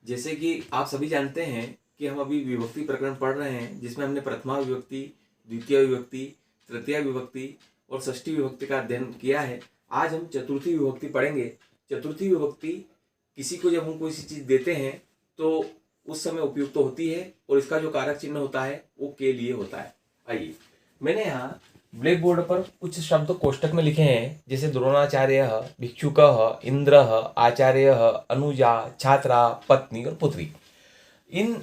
जैसे कि आप सभी जानते हैं कि हम अभी विभक्ति प्रकरण पढ़ रहे हैं, जिसमें हमने प्रथमा विभक्ति, द्वितीय विभक्ति, तृतीय विभक्ति और षष्ठी विभक्ति का अध्ययन किया है। आज हम चतुर्थी विभक्ति पढ़ेंगे। चतुर्थी विभक्ति किसी को जब हम कोई सी चीज़ देते हैं तो उस समय उपयुक्त तो होती है, और इसका जो कारक चिन्ह होता है वो के लिए होता है। आइए, मैंने यहाँ ब्लैक बोर्ड पर कुछ शब्द कोष्टक में लिखे हैं, जैसे द्रोणाचार्य, भिक्षुक, इंद्र, आचार्य, अनुजा, छात्रा, पत्नी और पुत्री। इन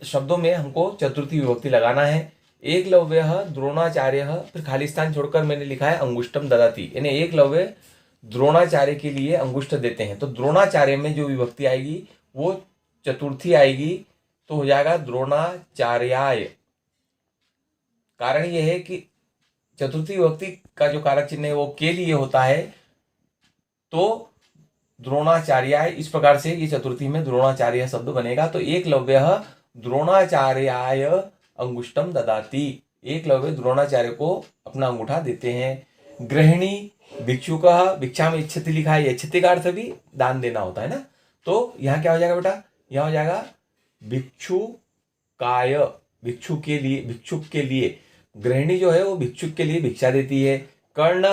शब्दों में हमको चतुर्थी विभक्ति लगाना है। एकलव्य, द्रोणाचार्य, फिर खाली स्थान छोड़कर मैंने लिखा है अंगुष्टम ददाति, यानी एकलव्य द्रोणाचार्य के लिए अंगुष्ठ देते हैं। तो द्रोणाचार्य में जो विभक्ति आएगी वो चतुर्थी आएगी, तो हो जाएगा द्रोणाचार्याय। कारण यह है कि चतुर्थी विभक्ति का जो कारक चिन्ह है वो के लिए होता है, तो द्रोणाचार्याय इस प्रकार से ये चतुर्थी में द्रोणाचार्य शब्द बनेगा। तो एकलव्य द्रोणाचार्याय अंगुष्टम ददाति, एकलव्य द्रोणाचार्य को अपना अंगूठा देते हैं। गृहिणी, भिक्षुक, भिक्षा में इच्छति लिखा है, इच्छति का अर्थ भी दान देना होता है ना। तो यहाँ क्या हो जाएगा बेटा, यहाँ हो जाएगा भिक्षुकाय, भिक्षुक के लिए, भिक्षुक के लिए। गृहिणी जो है वो भिक्षुक के लिए भिक्षा देती है। कर्ण,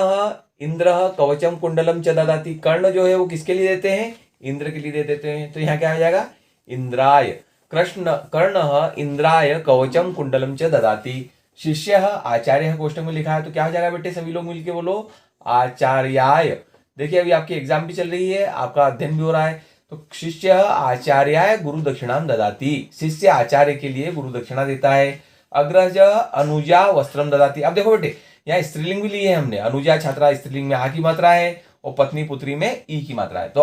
इंद्र, कवचम कुंडलम च ददाति, कर्ण जो है वो किसके लिए देते हैं, इंद्र के लिए दे देते हैं। तो यहाँ क्या हो जाएगा, इंद्राय। कर्ण इंद्राय कवचम कुंडलम च ददाति। शिष्य आचार्य कोष्टक में लिखा है, तो क्या हो जाएगा बेटे, सभी लोग मिलके बोलो आचार्याय। देखिए अभी आपकी एग्जाम भी चल रही है, आपका अध्ययन भी हो रहा है। तो शिष्य आचार्याय गुरु दक्षिणाम ददाति, शिष्य आचार्य के लिए गुरु दक्षिणा देता है। अग्रज अनुजा वस्त्रम ददाति। अब देखो बेटे, यहाँ स्त्रीलिंग भी लिए है हमने, अनुजा छात्रा स्त्रीलिंग में आ की मात्रा है और पत्नी पुत्री में ई की मात्रा है। तो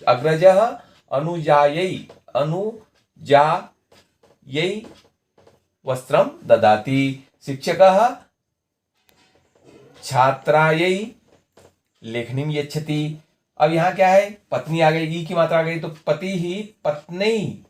अग्रज अनुजायै वस्त्रम ददाति। शिक्षक छात्रायै लेखनीम यच्छति। अब यहाँ क्या है, पत्नी आ गई, ई की मात्रा आ गई, तो पति ही पत्नी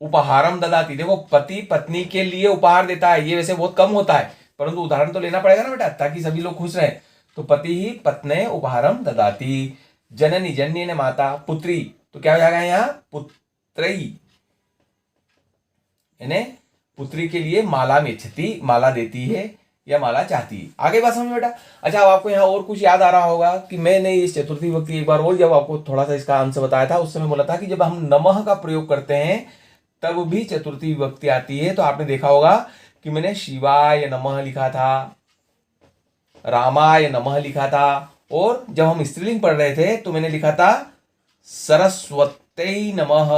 उपहारम ददाति। देखो पति पत्नी के लिए उपहार देता है, ये वैसे बहुत कम होता है, परंतु उदाहरण तो लेना पड़ेगा ना बेटा, ताकि सभी लोग खुश रहें। तो पति ही पत्ने उपहारम ददाति। जननी, जननी ने माता, पुत्री, तो क्या हो जाएगा यहाँ पुत्रई, यानी पुत्री के लिए माला में छती, माला देती है या माला चाहती है। आगे बात समझ बेटा। अच्छा, अब आपको यहाँ और कुछ याद आ रहा होगा कि मैंने इस चतुर्थी विभक्ति एक बार और जब आपको थोड़ा सा इसका अंश बताया था, उस समय बोला था कि जब हम नमः का प्रयोग करते हैं तब भी चतुर्थी विभक्ति आती है। तो आपने देखा होगा कि मैंने शिवाय नमः लिखा था, रामाय नमः लिखा था, और जब हम स्त्रीलिंग पढ़ रहे थे तो मैंने लिखा था सरस्वत्यै नमः।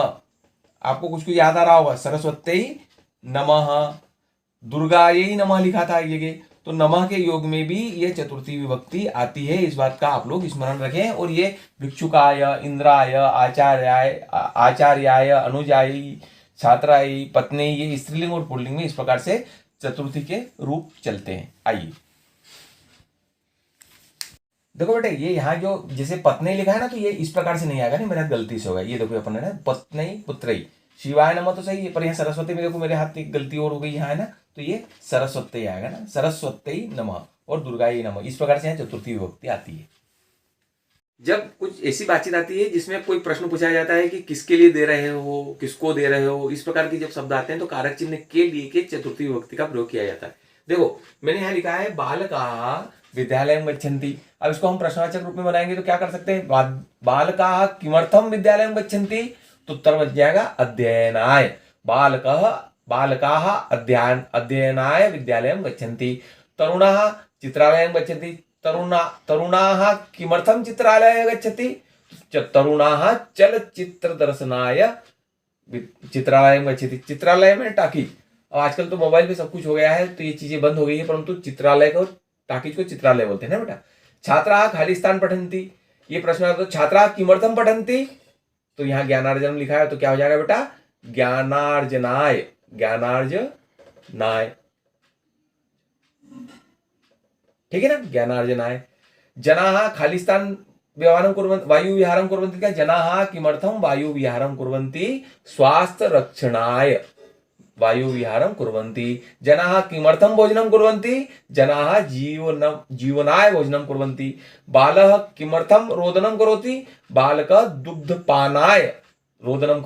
आपको कुछ याद आ रहा होगा, सरस्वत्यै नमः। दुर्गायै नमः लिखा था ये। तो नमः के योग में भी ये चतुर्थी विभक्ति आती है, इस बात का आप लोग स्मरण रखें। और ये भिक्षुकाय, इंद्राय, आचार्याय, अनुजाय, छात्राई, पत्नी, ये स्त्रीलिंग और पुल्लिंग में इस प्रकार से चतुर्थी के रूप चलते हैं। आइए देखो बेटे, ये यहाँ जो जैसे पत्नी लिखा है ना, तो ये इस प्रकार से नहीं आएगा, नहीं मेरे हाथ गलती से होगा। ये देखो अपन ने पत्नी पुत्रई, शिवाय नमः तो सही है, पर यहाँ सरस्वती में देखो मेरे हाथ एक गलती और हो गई यहाँ है ना, तो ये सरस्वती आएगा ना, सरस्वती नमः और दुर्गाई नमः, इस प्रकार से यहाँ चतुर्थी विभक्ति आती है। जब कुछ ऐसी बातचीत आती है जिसमें कोई प्रश्न पूछा जाता है कि किसके लिए दे रहे हो, किसको दे रहे हो, इस प्रकार की जब शब्द आते हैं तो कारक चिन्ह के लिए के चतुर्थी विभक्ति का प्रयोग किया जाता है। देखो मैंने यहाँ लिखा है बालकाः विद्यालयं गच्छन्ति। अब इसको हम प्रश्नवाचक रूप में बनाएंगे तो क्या कर सकते हैं, बालकाः किमर्थम विद्यालयं गच्छन्ति, तो उत्तर बच जाएगा अध्ययनाय। बालकाः अध्ययनाय विद्यालयं गच्छन्ति। तरुणाः चित्रालयं गच्छन्ति। तरुणाः किमर्थम चित्रालय गच्छति, तरुणाः चलचित्र दर्शनाय चित्रालय गच्छति। चित्रालय में टाकीज, अब आजकल तो मोबाइल पे सब कुछ हो गया है तो ये चीजें बंद हो गई है, परंतु चित्रालय को, टाकीज को चित्रालय बोलते हैं ना बेटा। छात्राः खाली स्थान पठन्ति, ये प्रश्न आता है छात्राः किमर्थम पठन्ति, तो यहाँ ज्ञानार्जन लिखा है, तो क्या हो जाएगा बेटा ज्ञानार्जनाय, ज्ञानार्जनाय, ठीक है ना, ज्ञानार्जनाय। जनाः खाली स्थान व्यवहारं कुर्वन्ति, वायु विहारं कुर्वन्ति। जनाः किमर्थं वायु विहारं कुर्वन्ति, स्वास्थ्य रक्षणाय, वायु विहारं कुर्वन्ति। जनाः किमर्थं भोजनं कुर्वन्ति? जनाः जीवनाय भोजनं कुर्वन्ति। बालः किमर्थं रोदनं करोति? बालकः दुग्धपानाय रोदनं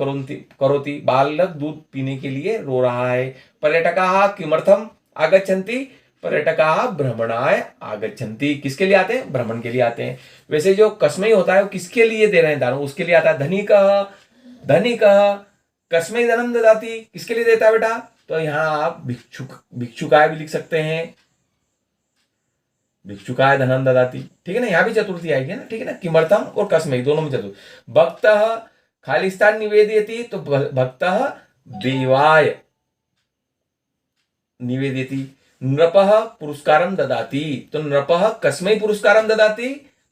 करोति। बालक दूध पीने के लिए रो रहा है। पर्यटकाः किमर्थं आगच्छन्ति? पर्यटकाः भ्रमणाय आगच्छन्ति। किसके लिए आते हैं? भ्रमण के लिए आते हैं। वैसे जो कस्मै होता है वो किसके लिए दे रहे हैं दान? उसके लिए आता है। धनिकः कस्मै धनम ददाति, किसके लिए देता है बेटा? तो यहां आप भिक्षुकाय भी लिख सकते हैं, भिक्षुकाय धनम ददाति, ठीक है ना। यहां भी चतुर्थी आएगी ना, ठीक है ना। किमर्थम और कस्मै दोनों में चतुर्थी। भक्तः खालिस्तान निवेदयति, तो भक्तः देवाय निवेदयति। नृपः पुरस्कारं ददाति, तो नृपः कस्मै पुरस्कारं ददाति?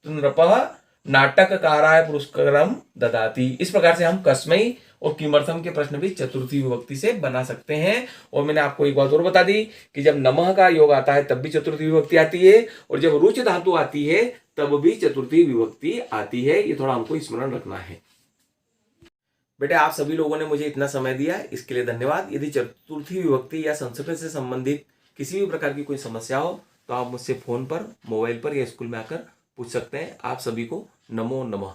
तो नृपः नाटककाराय पुरस्कारं ददाति। इस प्रकार से हम कस्मै और किमर्थम के प्रश्न भी चतुर्थी विभक्ति से बना सकते हैं। और मैंने आपको एक बात और बता दी कि जब नमः का योग आता है तब भी चतुर्थी विभक्ति आती है, और जब रुच धातु आती है तब भी चतुर्थी विभक्ति आती है। ये थोड़ा हमको स्मरण रखना है। बेटे, आप सभी लोगों ने मुझे इतना समय दिया, इसके लिए धन्यवाद। यदि चतुर्थी विभक्ति या संस्कृत से संबंधित किसी भी प्रकार की कोई समस्या हो तो आप मुझसे फोन पर, मोबाइल पर या स्कूल में आकर पूछ सकते हैं। आप सभी को नमो नमः।